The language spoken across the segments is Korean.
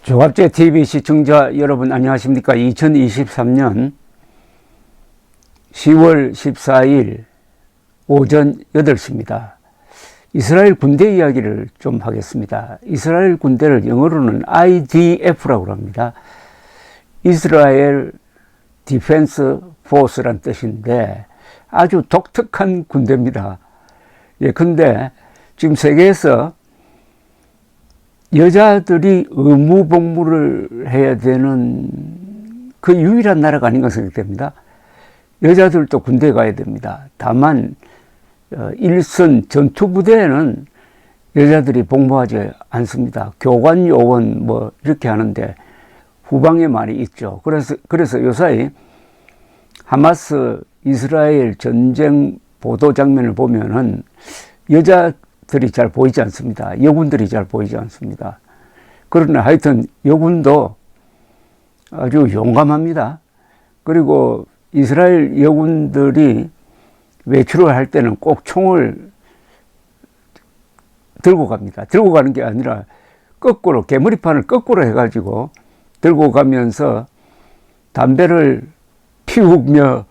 조갑제 TV 시청자 여러분 안녕하십니까? 2023년 10월 14일 오전 8시입니다. 이스라엘 군대 이야기를 좀 하겠습니다. 이스라엘 군대를 영어로는 IDF라고 합니다. 이스라엘 디펜스 포스란 뜻인데 아주 독특한 군대입니다. 근데 지금 세계에서 여자들이 의무 복무를 해야 되는 그 유일한 나라가 아닌가 생각됩니다. 여자들도 군대에 가야 됩니다. 다만 일선 전투부대에는 여자들이 복무하지 않습니다. 교관, 요원 뭐 이렇게 하는데 후방에 많이 있죠. 그래서 요사이 하마스 이스라엘 전쟁 보도 장면을 보면은 여자들이 잘 보이지 않습니다. 여군들이 잘 보이지 않습니다. 그러나 하여튼 여군도 아주 용감합니다. 그리고 이스라엘 여군들이 외출을 할 때는 꼭 총을 들고 갑니다. 들고 가는 게 아니라 거꾸로 개머리판을 거꾸로 해가지고 들고 가면서 담배를 피우며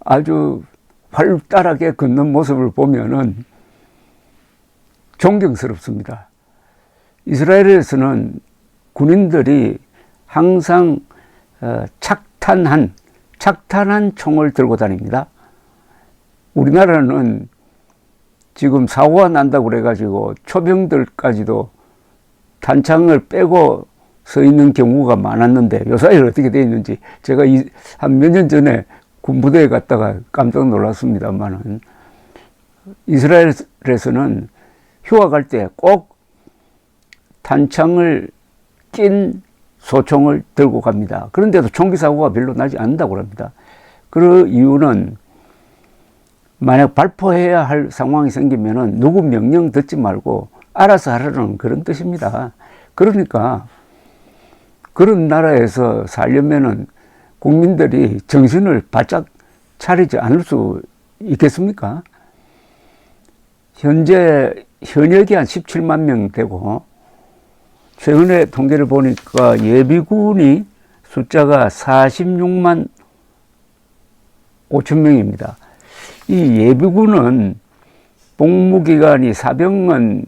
아주 활달하게 걷는 모습을 보면은 존경스럽습니다. 이스라엘에서는 군인들이 항상 착탄한 총을 들고 다닙니다. 우리나라는 지금 사고가 난다고 그래가지고 초병들까지도 탄창을 빼고 서 있는 경우가 많았는데 요사이 어떻게 되어 있는지 제가 한 몇 년 전에 군부대에 갔다가 깜짝 놀랐습니다만은 이스라엘에서는 휴가 갈 때 꼭 탄창을 낀 소총을 들고 갑니다. 그런데도 총기 사고가 별로 나지 않는다고 합니다. 그 이유는 만약 발포해야 할 상황이 생기면은 누구 명령 듣지 말고 알아서 하라는 그런 뜻입니다. 그러니까 그런 나라에서 살려면은 국민들이 정신을 바짝 차리지 않을 수 있겠습니까? 현재 현역이 한 17만 명 되고 최근에 통계를 보니까 예비군이 숫자가 46만 5천 명입니다. 이 예비군은 복무기간이 사병은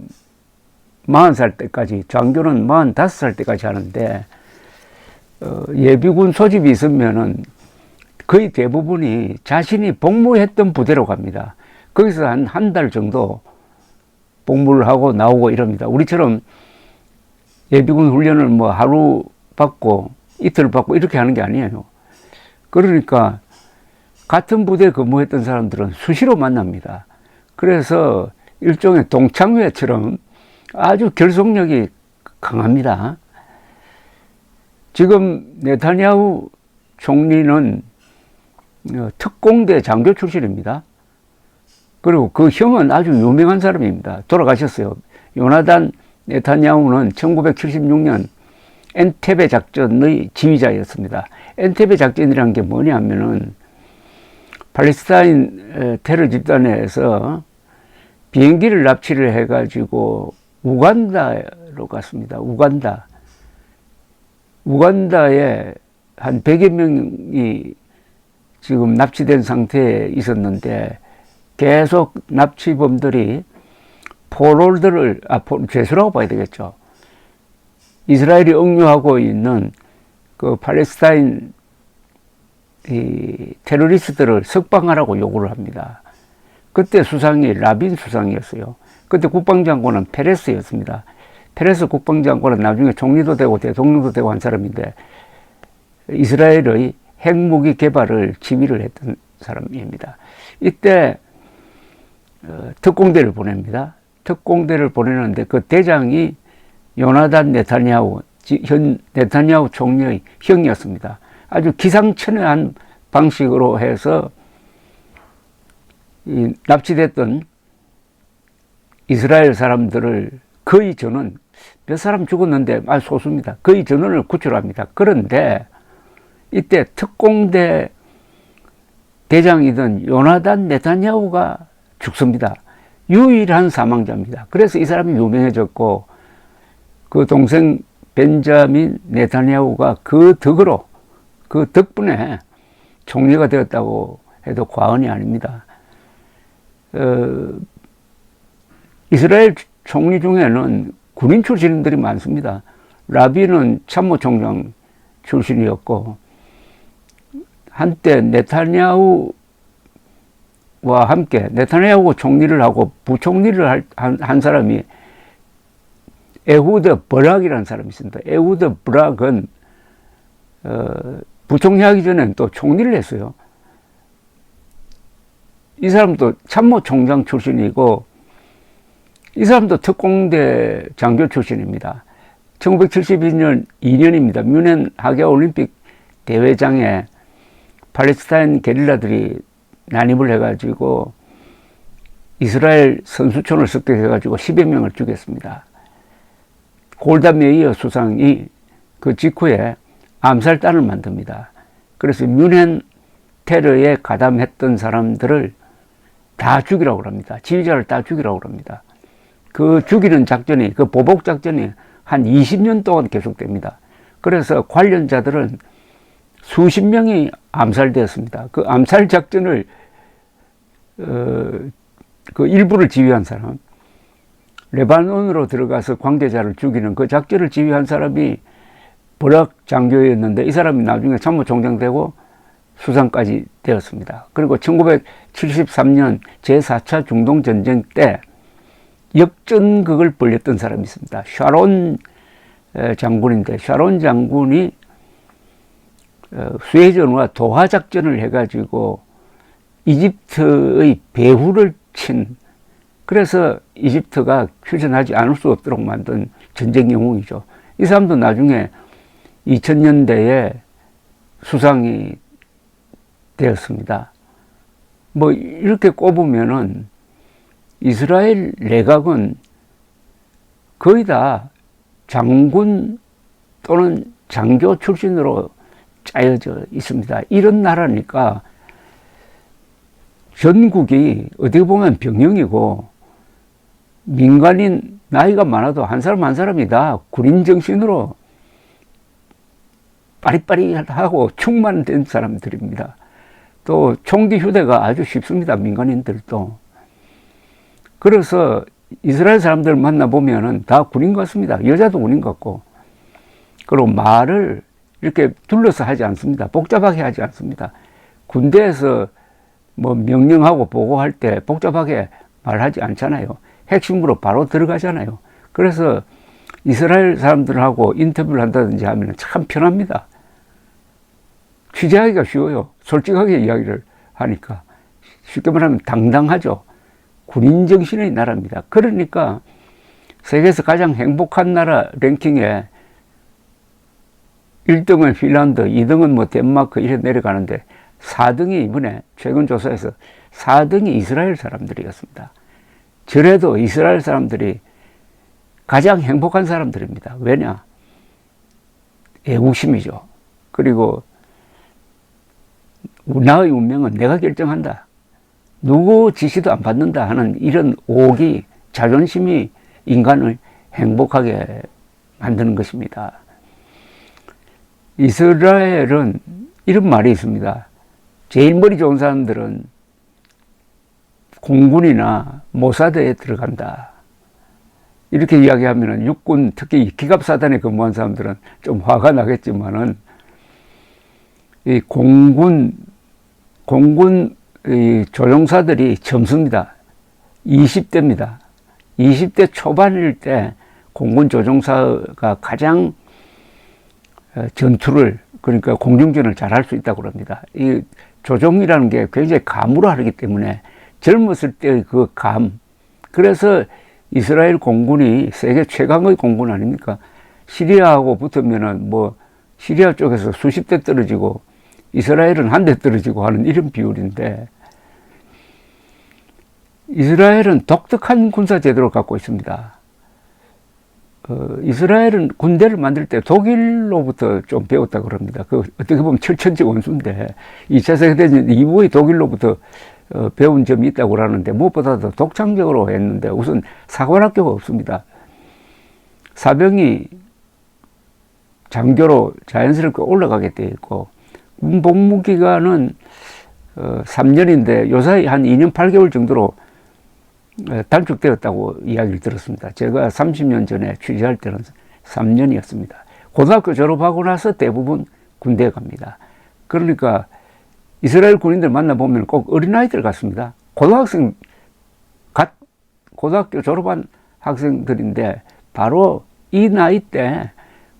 40살 때까지, 장교는 45살 때까지 하는데 예비군 소집이 있으면은 거의 대부분이 자신이 복무했던 부대로 갑니다. 거기서 한 달 정도 복무를 하고 나오고 이럽니다. 우리처럼 예비군 훈련을 뭐 하루 받고 이틀 받고 이렇게 하는 게 아니에요. 그러니까 같은 부대에 근무했던 사람들은 수시로 만납니다. 그래서 일종의 동창회처럼 아주 결속력이 강합니다. 지금 네타냐후 총리는 특공대 장교 출신입니다. 그리고 그 형은 아주 유명한 사람입니다. 돌아가셨어요. 요나단 네타냐후는 1976년 엔테베 작전의 지휘자였습니다. 엔테베 작전이란 게 뭐냐면은 팔레스타인 테러 집단에서 비행기를 납치를 해가지고 우간다로 갔습니다. 우간다에 한 100여 명이 지금 납치된 상태에 있었는데 계속 납치범들이 죄수라고 봐야 되겠죠. 이스라엘이 억류하고 있는 그 팔레스타인 테러리스트들을 석방하라고 요구를 합니다. 그때 수상이 라빈 수상이었어요. 그때 국방장관은 페레스였습니다. 페레스 국방장관은 나중에 총리도 되고 대통령도 되고 한 사람인데 이스라엘의 핵무기 개발을 지휘를 했던 사람입니다. 이때 특공대를 보냅니다. 특공대를 보내는데 그 대장이 요나단 네타냐후 총리의 형이었습니다. 아주 기상천외한 방식으로 해서 이 납치됐던 이스라엘 사람들을 거의 전원, 몇 사람 죽었는데 아주 소수입니다. 거의 전원을 구출합니다. 그런데 이때 특공대 대장이던 요나단 네타냐후가 죽습니다. 유일한 사망자입니다. 그래서 이 사람이 유명해졌고 그 동생 벤자민 네타냐후가 그 덕으로, 그 덕분에 총리가 되었다고 해도 과언이 아닙니다. 이스라엘 총리 중에는 군인 출신들이 많습니다. 라빈은 참모총장 출신이었고, 한때 네타냐후와 함께, 네타냐후가 총리를 하고 부총리를 한 사람이 에후드 버락이라는 사람이 있습니다. 에후드 버락은 부총리 하기 전엔 또 총리를 했어요. 이 사람도 참모총장 출신이고, 이 사람도 특공대 장교 출신입니다. 1972년 2년입니다. 뮌헨 하계올림픽 대회장에 팔레스타인 게릴라들이 난입을 해가지고 이스라엘 선수촌을 습격해가지고 10여 명을 죽였습니다. 골다 메이어 수상이 그 직후에 암살단을 만듭니다. 그래서 뮌헨 테러에 가담했던 사람들을 다 죽이라고 합니다. 지휘자를 다 죽이라고 합니다. 그 죽이는 작전이, 그 보복 작전이 한 20년 동안 계속됩니다. 그래서 관련자들은 수십 명이 암살되었습니다. 그 암살 작전을 그 일부를 지휘한 사람, 레바논으로 들어가서 관계자를 죽이는 그 작전을 지휘한 사람이 버락 장교였는데, 이 사람이 나중에 참모총장 되고 수상까지 되었습니다. 그리고 1973년 제4차 중동전쟁 때 역전극을 벌였던 사람이 있습니다. 샤론 장군인데, 샤론 장군이 수해전과 도하 작전을 해가지고 이집트의 배후를 친, 그래서 이집트가 휴전하지 않을 수 없도록 만든 전쟁 영웅이죠. 이 사람도 나중에 2000년대에 수상이 되었습니다. 뭐 이렇게 꼽으면은 이스라엘 내각은 거의 다 장군 또는 장교 출신으로 짜여져 있습니다. 이런 나라니까 전국이 어떻게 보면 병영이고, 민간인 나이가 많아도 한 사람 한 사람이 다 군인 정신으로 빠리빠리하고 충만된 사람들입니다. 또 총기 휴대가 아주 쉽습니다. 민간인들도. 그래서 이스라엘 사람들 만나보면은 다 군인 같습니다. 여자도 군인 같고. 그리고 말을 이렇게 둘러서 하지 않습니다. 복잡하게 하지 않습니다. 군대에서 뭐 명령하고 보고할 때 복잡하게 말하지 않잖아요. 핵심으로 바로 들어가잖아요. 그래서 이스라엘 사람들하고 인터뷰를 한다든지 하면 참 편합니다. 취재하기가 쉬워요. 솔직하게 이야기를 하니까. 쉽게 말하면 당당하죠. 군인 정신의 나라입니다. 그러니까 세계에서 가장 행복한 나라 랭킹에 1등은 핀란드, 2등은 뭐 덴마크 이렇게 내려가는데 4등이 이번에 최근 조사에서 4등이 이스라엘 사람들이었습니다. 저래도 이스라엘 사람들이 가장 행복한 사람들입니다. 왜냐? 애국심이죠. 그리고 나의 운명은 내가 결정한다. 누구 지시도 안 받는다 하는 이런 오기, 자존심이 인간을 행복하게 만드는 것입니다. 이스라엘은 이런 말이 있습니다. 제일 머리 좋은 사람들은 공군이나 모사드에 들어간다. 이렇게 이야기하면 육군, 특히 기갑사단에 근무한 사람들은 좀 화가 나겠지만은, 이 공군 이 조종사들이 젊습니다. 20대입니다. 20대 초반일 때 공군 조종사가 가장 전투를, 그러니까 공중전을 잘할 수 있다고 합니다. 이 조종이라는 게 굉장히 감으로 하기 때문에 젊었을 때의 그 감, 그래서 이스라엘 공군이 세계 최강의 공군 아닙니까? 시리아하고 붙으면은 뭐 시리아 쪽에서 수십 대 떨어지고 이스라엘은 한 대 떨어지고 하는 이런 비율인데, 이스라엘은 독특한 군사 제도를 갖고 있습니다. 이스라엘은 군대를 만들 때 독일로부터 좀 배웠다고 합니다. 그 어떻게 보면 철천지 원수인데 2차 세계대전 이후에 독일로부터 배운 점이 있다고 하는데, 무엇보다도 독창적으로 했는데 우선 사관학교가 없습니다. 사병이 장교로 자연스럽게 올라가게 되어 있고, 군 복무 기간은 3년인데 요사이 한 2년 8개월 정도로 단축되었다고 이야기를 들었습니다. 제가 30년 전에 취재할 때는 3년이었습니다. 고등학교 졸업하고 나서 대부분 군대에 갑니다. 그러니까 이스라엘 군인들 만나보면 꼭 어린아이들 같습니다. 고등학교 졸업한 학생들인데 바로 이 나이 때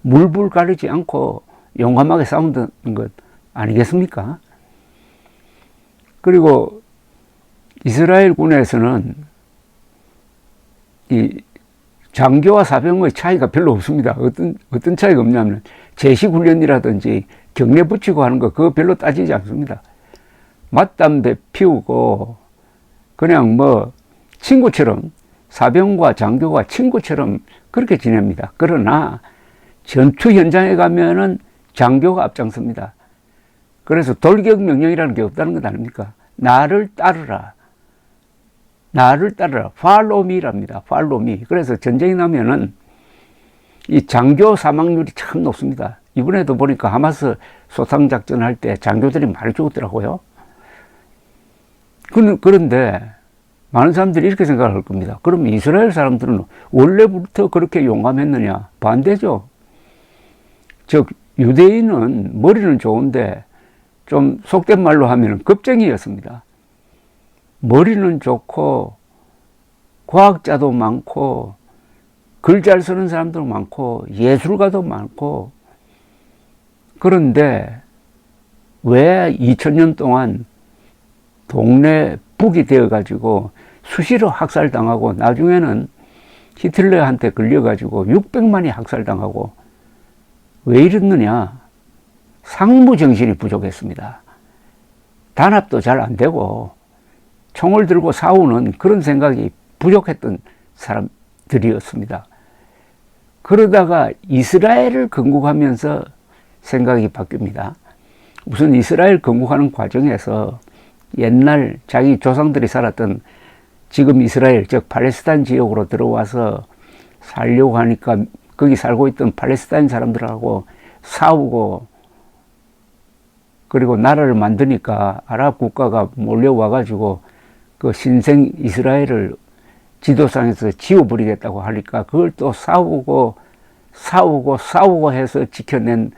물불 가리지 않고 용감하게 싸운다는 것 아니겠습니까? 그리고 이스라엘 군에서는 이 장교와 사병의 차이가 별로 없습니다. 어떤 차이가 없냐면 제식훈련이라든지 경례 붙이고 하는 거 그거 별로 따지지 않습니다. 맞담배 피우고 그냥 뭐 친구처럼, 사병과 장교가 친구처럼 그렇게 지냅니다. 그러나 전투 현장에 가면은 장교가 앞장섭니다. 그래서 돌격 명령이라는 게 없다는 것 아닙니까? 나를 따르라. 나를 따르라. Follow me랍니다. Follow me. 그래서 전쟁이 나면은 이 장교 사망률이 참 높습니다. 이번에도 보니까 하마스 소탕작전 할 때 장교들이 많이 죽었더라고요. 그런데 많은 사람들이 이렇게 생각을 할 겁니다. 그러면 이스라엘 사람들은 원래부터 그렇게 용감했느냐? 반대죠. 즉 유대인은 머리는 좋은데 좀 속된 말로 하면 겁쟁이였습니다. 머리는 좋고 과학자도 많고 글 잘 쓰는 사람도 많고 예술가도 많고, 그런데 왜 2000년 동안 동네 북이 되어가지고 수시로 학살당하고 나중에는 히틀러한테 걸려가지고 600만이 학살당하고 왜 이랬느냐? 상무정신이 부족했습니다. 단합도 잘 안 되고 총을 들고 싸우는 그런 생각이 부족했던 사람들이었습니다. 그러다가 이스라엘을 건국하면서 생각이 바뀝니다. 우선 이스라엘 건국하는 과정에서 옛날 자기 조상들이 살았던 지금 이스라엘, 즉 팔레스타인 지역으로 들어와서 살려고 하니까 거기 살고 있던 팔레스타인 사람들하고 싸우고, 그리고 나라를 만드니까 아랍 국가가 몰려와가지고 그 신생 이스라엘을 지도상에서 지워버리겠다고 하니까 그걸 또 싸우고 해서 지켜낸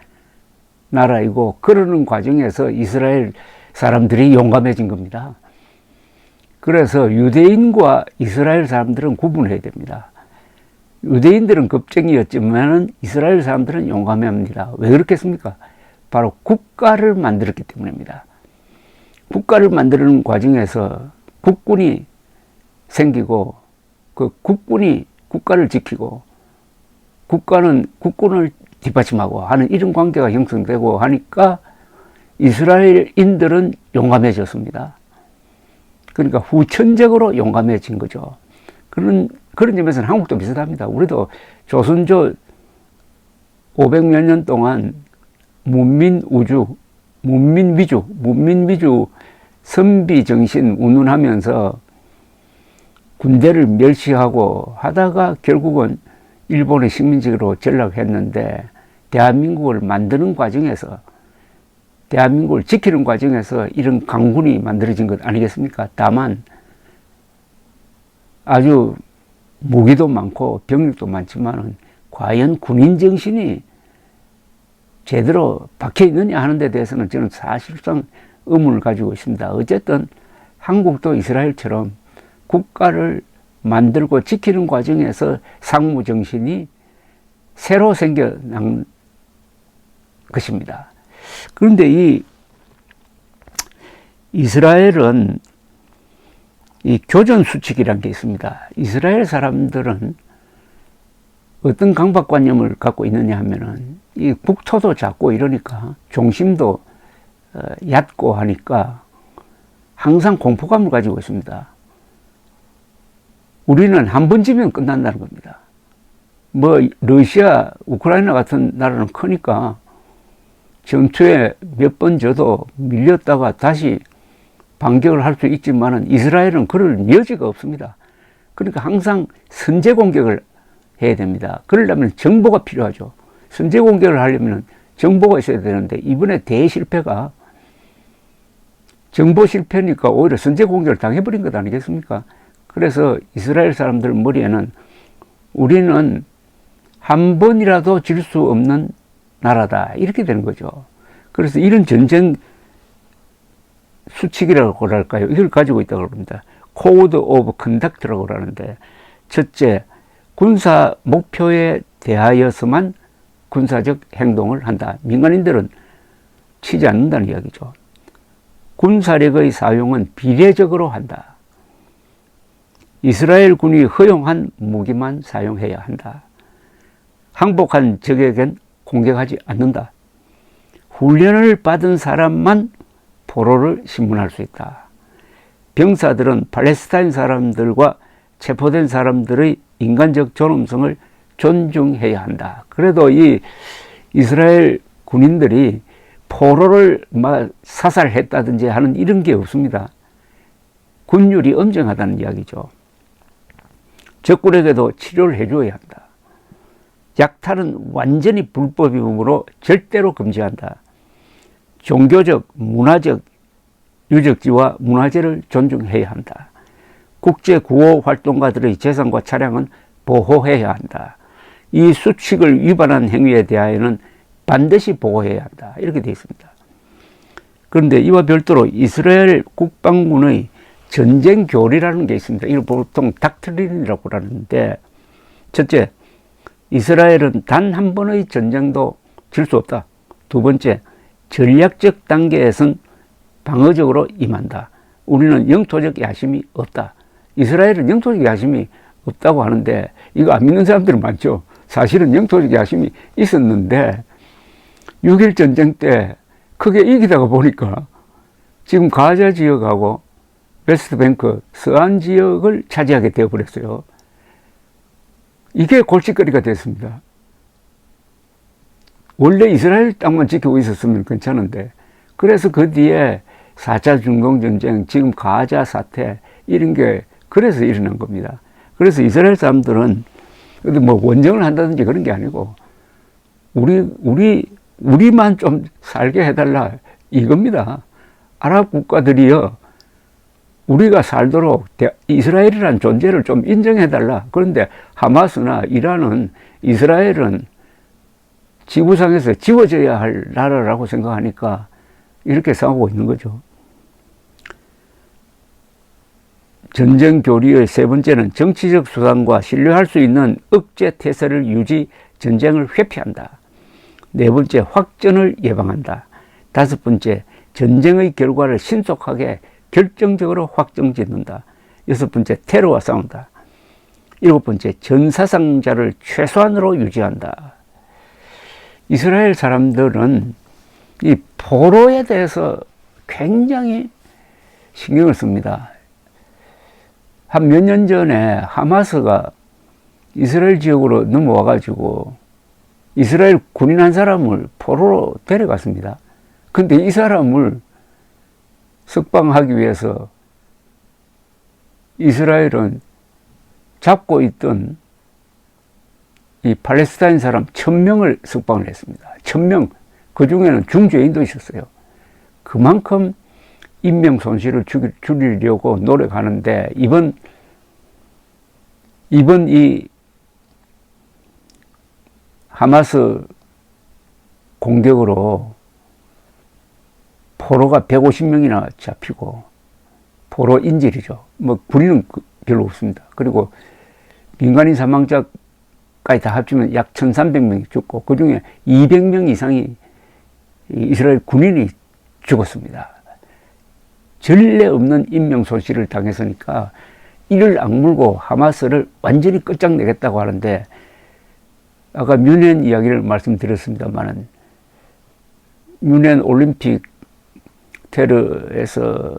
나라이고, 그러는 과정에서 이스라엘 사람들이 용감해진 겁니다. 그래서 유대인과 이스라엘 사람들은 구분해야 됩니다. 유대인들은 겁쟁이였지만 이스라엘 사람들은 용감합니다. 왜 그렇겠습니까? 바로 국가를 만들었기 때문입니다. 국가를 만드는 과정에서 국군이 생기고 그 국군이 국가를 지키고 국가는 국군을 뒷받침하고 하는 이런 관계가 형성되고 하니까 이스라엘인들은 용감해졌습니다. 그러니까 후천적으로 용감해진 거죠. 그런 점에서는 한국도 비슷합니다. 우리도 조선조 500몇 년 동안 문민위주 선비정신 운운하면서 군대를 멸시하고 하다가 결국은 일본의 식민지로 전락했는데, 대한민국을 만드는 과정에서, 대한민국을 지키는 과정에서 이런 강군이 만들어진 것 아니겠습니까? 다만 아주 무기도 많고 병력도 많지만 과연 군인 정신이 제대로 박혀 있느냐 하는 데 대해서는 저는 사실상 의문을 가지고 있습니다. 어쨌든 한국도 이스라엘처럼 국가를 만들고 지키는 과정에서 상무 정신이 새로 생겨난 것입니다. 그런데 이 이스라엘은 이 교전 수칙이라는 게 있습니다. 이스라엘 사람들은 어떤 강박관념을 갖고 있느냐 하면은 이 국토도 작고 이러니까 중심도 얕고 하니까 항상 공포감을 가지고 있습니다. 우리는 한 번 지면 끝난다는 겁니다. 뭐 러시아, 우크라이나 같은 나라는 크니까 전투에 몇 번 져도 밀렸다가 다시 반격을 할 수 있지만은 이스라엘은 그럴 여지가 없습니다. 그러니까 항상 선제 공격을 해야 됩니다. 그러려면 정보가 필요하죠. 선제 공격을 하려면 정보가 있어야 되는데 이번에 대실패가 정보 실패니까 오히려 선제 공격을 당해버린 것 아니겠습니까? 그래서 이스라엘 사람들 머리에는 우리는 한 번이라도 질 수 없는 나라다 이렇게 되는 거죠. 그래서 이런 전쟁 수칙이라고 할까요? 이걸 가지고 있다고 합니다. 코드 오브 컨덕트라고 하는데, 첫째, 군사 목표에 대하여서만 군사적 행동을 한다. 민간인들은 치지 않는다는 이야기죠. 군사력의 사용은 비례적으로 한다. 이스라엘 군이 허용한 무기만 사용해야 한다. 항복한 적에겐 공격하지 않는다. 훈련을 받은 사람만 포로를 심문할 수 있다. 병사들은 팔레스타인 사람들과 체포된 사람들의 인간적 존엄성을 존중해야 한다. 그래도 이 이스라엘 군인들이 포로를 막 사살했다든지 하는 이런 게 없습니다. 군율이 엄정하다는 이야기죠. 적군에게도 치료를 해줘야 한다. 약탈은 완전히 불법이므로 절대로 금지한다. 종교적, 문화적 유적지와 문화재를 존중해야 한다. 국제 구호 활동가들의 재산과 차량은 보호해야 한다. 이 수칙을 위반한 행위에 대하여는 반드시 보호해야 한다. 이렇게 되어 있습니다. 그런데 이와 별도로 이스라엘 국방군의 전쟁 교리라는 게 있습니다. 이걸 보통 닥트린이라고 하는데, 첫째, 이스라엘은 단 한 번의 전쟁도 질 수 없다. 두 번째, 전략적 단계에선 방어적으로 임한다. 우리는 영토적 야심이 없다. 이스라엘은 영토적 야심이 없다고 하는데 이거 안 믿는 사람들은 많죠. 사실은 영토적 야심이 있었는데 6.1 전쟁 때 크게 이기다가 보니까 지금 가자 지역하고 웨스트뱅크, 서안 지역을 차지하게 되어버렸어요. 이게 골칫거리가 됐습니다. 원래 이스라엘 땅만 지키고 있었으면 괜찮은데, 그래서 그 뒤에 4차 중동전쟁, 지금 가자 사태, 이런 게 그래서 일어난 겁니다. 그래서 이스라엘 사람들은 뭐 원정을 한다든지 그런 게 아니고, 우리만 좀 살게 해달라, 이겁니다. 아랍 국가들이요, 우리가 살도록 이스라엘이라는 존재를 좀 인정해달라. 그런데 하마스나 이란은 이스라엘은 지구상에서 지워져야 할 나라라고 생각하니까 이렇게 싸우고 있는 거죠. 전쟁 교리의 세 번째는 정치적 수단과 신뢰할 수 있는 억제 태세를 유지, 전쟁을 회피한다. 네 번째, 확전을 예방한다. 다섯 번째, 전쟁의 결과를 신속하게 결정적으로 확정짓는다. 여섯 번째, 테러와 싸운다. 일곱 번째, 전사상자를 최소한으로 유지한다. 이스라엘 사람들은 이 포로에 대해서 굉장히 신경을 씁니다. 한 몇 년 전에 하마스가 이스라엘 지역으로 넘어와가지고 이스라엘 군인 한 사람을 포로로 데려갔습니다. 근데 이 사람을 석방하기 위해서 이스라엘은 잡고 있던 이 팔레스타인 사람 1000명을 석방을 했습니다. 1000명. 그 중에는 중죄인도 있었어요. 그만큼 인명 손실을 줄이려고 노력하는데 이번 이 하마스 공격으로 포로가 150명이나 잡히고, 포로 인질이죠. 뭐 군인은 별로 없습니다. 그리고 민간인 사망자까지 다 합치면 약 1300명이 죽고, 그 중에 200명 이상이 이스라엘 군인이 죽었습니다. 전례 없는 인명 손실을 당했으니까 이를 악물고 하마스를 완전히 끝장내겠다고 하는데, 아까 뮌헨 이야기를 말씀드렸습니다만은, 뮌헨 올림픽 테러에서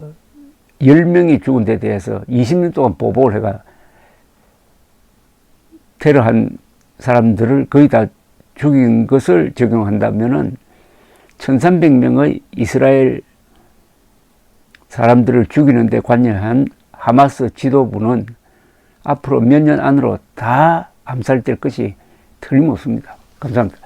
10명이 죽은 데 대해서 20년 동안 보복을 해가 테러한 사람들을 거의 다 죽인 것을 적용한다면은 1300명의 이스라엘 사람들을 죽이는 데 관여한 하마스 지도부는 앞으로 몇 년 안으로 다 암살될 것이 틀림없습니다. 감사합니다.